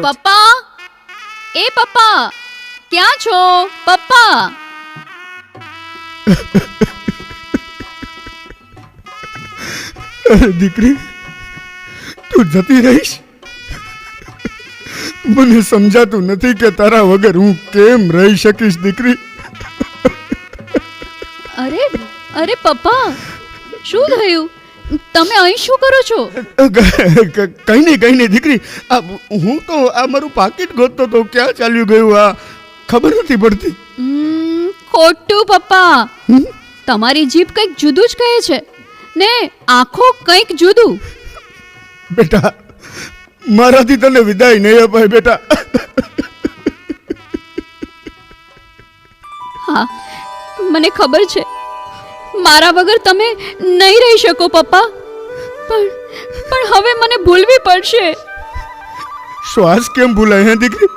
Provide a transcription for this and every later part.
પપ્પા, એ પપ્પા, ક્યાં છો પપ્પા? અરે દીકરી, તું જતી રહીશ? મને સમજાતું નથી કે તારા વગર હું કેમ રહી શકીશ દીકરી. અરે અરે પપ્પા, શું થયું? તમે અહીં શું કરો છો? કઈ નહીં દીકરી, હું તો આ મારું પાકીટ ગોતતો તો ક્યાં ચાલ્યું ગયું આ ખબર નથી પડતી. ખોટું પપ્પા, તમારી જીભ કંઈક જુદું જ કહે છે ને આંખો કંઈક જુદું. બેટા, મારાથી તને વિદાય નહીં અપાય બેટા. હા, મને ખબર છે મારા વગર તમે નહીં રહી શકો પપ્પા, પણ હવે મને ભૂલવી પડશે. શ્વાસ કેમ ભૂલાય હે દીકરી?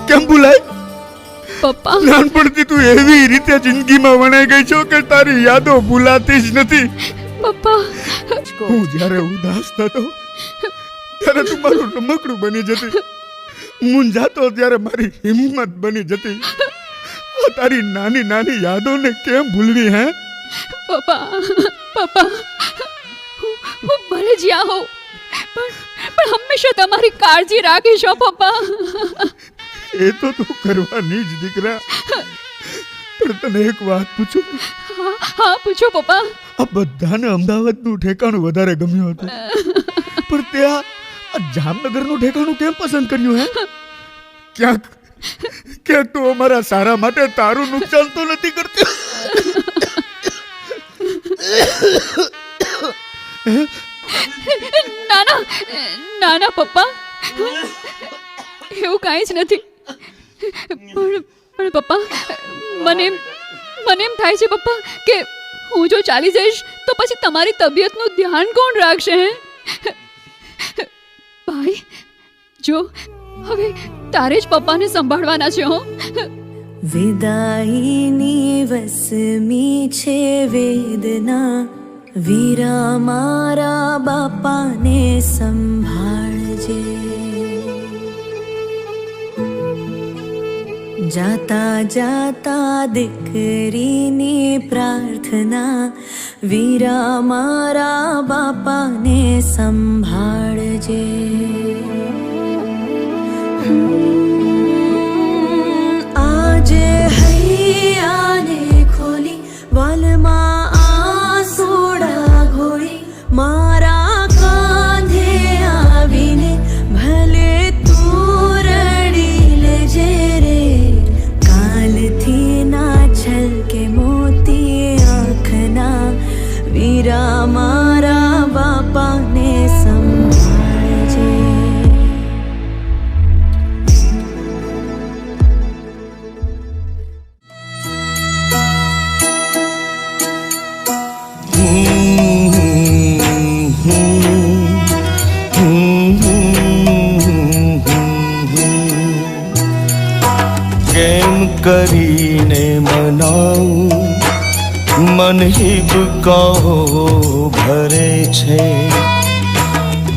કેમ ભૂલાય? પપ્પા, નાનપણથી તું એવી રીતે જિંદગીમાં વણાઈ ગઈ છો કે તારી યાદો ભૂલાતી જ નથી. પપ્પા, હું જ્યારે ઉદાસ થતો ત્યારે તું મારું રમકડું બની જતી, મૂંઝાતો ત્યારે મારી હિંમત બની જતી. તારી નાની નાની યાદોને કેમ ભૂલવી હે? પપ્પા, હું ભલે જ્યાં હોઉં પણ હંમેશા તમારી કાળજી રાખીશ પપ્પા. એ તો તું કરવાની જ દીકરા. પણ તને એક વાત પૂછું? હા પૂછો પપ્પા. આ બધાને અમદાવાદનું ઠેકાણું વધારે ગમ્યું હતું, પણ ત્યાં આ જામનગરનું ઠેકાણું કેમ પસંદ કર્યું હે? ક્યાંક તું અમારા સારા માટે તારું નુકસાન તો નથી કરતી? ના પપ્પા, એવું કાંઈ જ નથી. પણ પપ્પા, મને એમ થાય છે પપ્પા કે હું જો ચાલી જઈશ તો પછી તમારી તબિયતનું ધ્યાન કોણ રાખશે? ભાઈ, જો હવે તારે જ પપ્પાને સંભાળવાના છે. હો, વિદાયની વસમી છે વેદના, વીરા મારા બાપાને સંભાળજે. જાતા જાતા દીકરીની પ્રાર્થના, વીરા મારા બાપાને સંભાળજે. આજે હૈયાને ખોલી વાલમાં આંસુડા ઘોળી, મારા કાંધે આવીને ભલે તું રડી લેજે રે. કાલથી ના છલકે મોતી આંખના, વીરા મારા બાપાને સંભાળજે. કરીને મનાવું મન હિબકાઓ ભરે છે,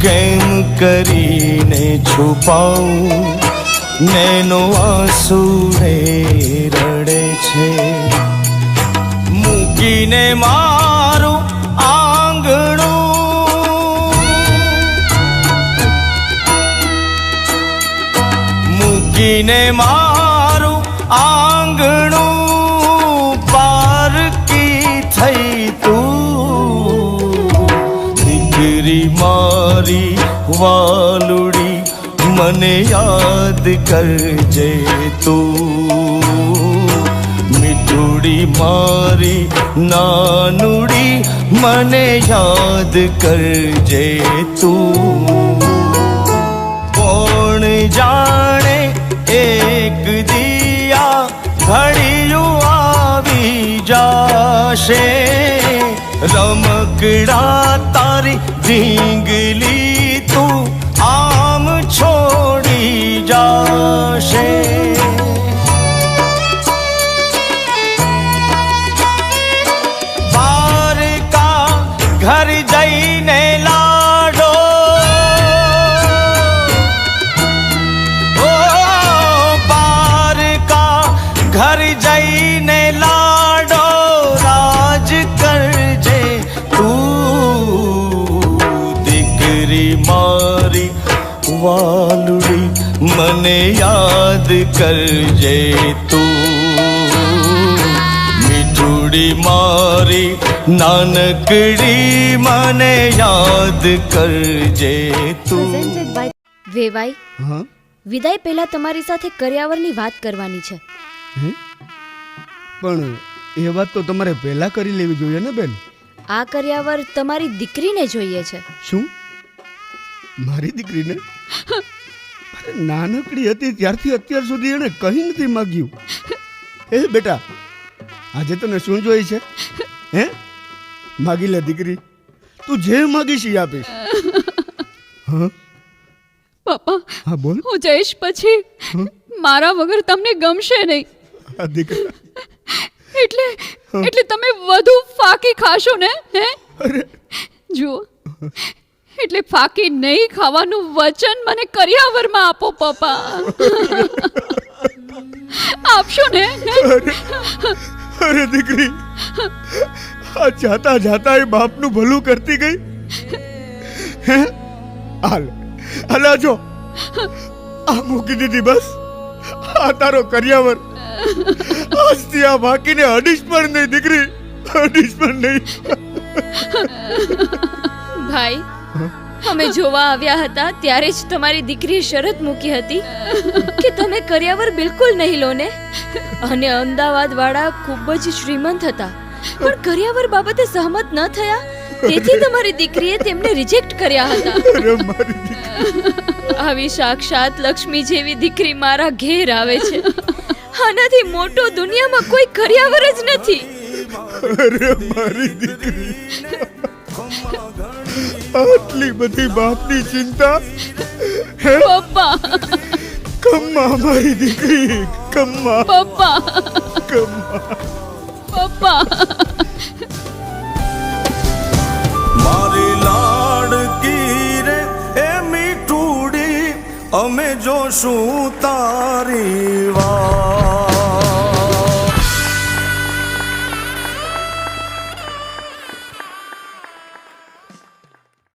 કેમ કરીને છુપાવું નૈનો આંસુ રડે છે. મૂકીને મારું આંગણું, મૂકીને મારું આંગણું પારકી થઈ તું. દીકરી મારી વાલુડી, મને યાદ કરજે તું. મીઠુડી મારી નાનુડી, મને યાદ કરજે તું. કોણ જાણે એક દિયા ઘડિયું આવી જાશે, રમકડા તારી ઢીંગલી તું આમ છોડી જાશે. દ્વારકા ઘર જઈને લાડો વાલુડી મને યાદ કરજે તું મીઠુડી મારી નાનકડી મને યાદ કરજે તું વેવાઈ હા વિદાય પહેલા તમારી સાથે કર્યાવરની વાત કરવાની છે. પણ એ વાત તો તમારે પહેલા કરી લેવી જોઈએ ને બેન. આ કર્યાવર તમારી દીકરીને જોઈએ છે. શું મારી દીકરીને? અરે નાનકડી હતી ત્યારથી અત્યાર સુધી એને કંઈ નથી માગ્યું. એ બેટા આજે તને શું જોઈએ છે? હે માગી લે દીકરી, તું જે માગીશ એ આપીશ. હા પપ્પા હા બોલ. હું જઈશ પછી મારા વગર તમને ગમશે નહીં. આ દીકરા એટલે તમે વધુ ફાકી ખાશો ને? હે અરે જુઓ, એટલે ફાકી નહીં ખાવાનું વચન મને કર્યાવરમાં આપો પપ્પા. આપશો ને? અરે દીકરી, આ જાતા જાતા એ બાપનું ભલું કરતી ગઈ. હે હાલ હાલ જો આ મૂકી દીધી બસ. આ તારો કર્યાવર આજથી આ બાકીને અડીશ પણ નહીં દીકરી, અડીશ પણ નહીં. ભાઈ અમે જોવા આવ્યા હતા ત્યારે જ તમારી દીકરીએ શરત મૂકી હતી કે તમે કર્યાવર બિલકુલ નહીં લો ને. અને અમદાવાદ વાળા ખૂબ જ શ્રીમંત હતા પણ કર્યાવર બાબતે સહમત ન થયા, તેથી તમારી દીકરીએ તેમને રિજેક્ટ કર્યા હતા. અરે મારી દીકરી, આવી સાક્ષાત લક્ષ્મી જેવી દીકરી મારા ઘેર આવે છે. આનાથી મોટો દુનિયામાં કોઈ કર્યાવર જ નથી. અરે મારી દીકરી, આટલી બધી બાપની ચિંતા. હે પપ્પા કમ્મા મારી દીકરી, કમ્મા પપ્પા કમ્મા. પપ્પા મારી લાડકી રે એ મીઠુડી અમે જોશું તારી વાત.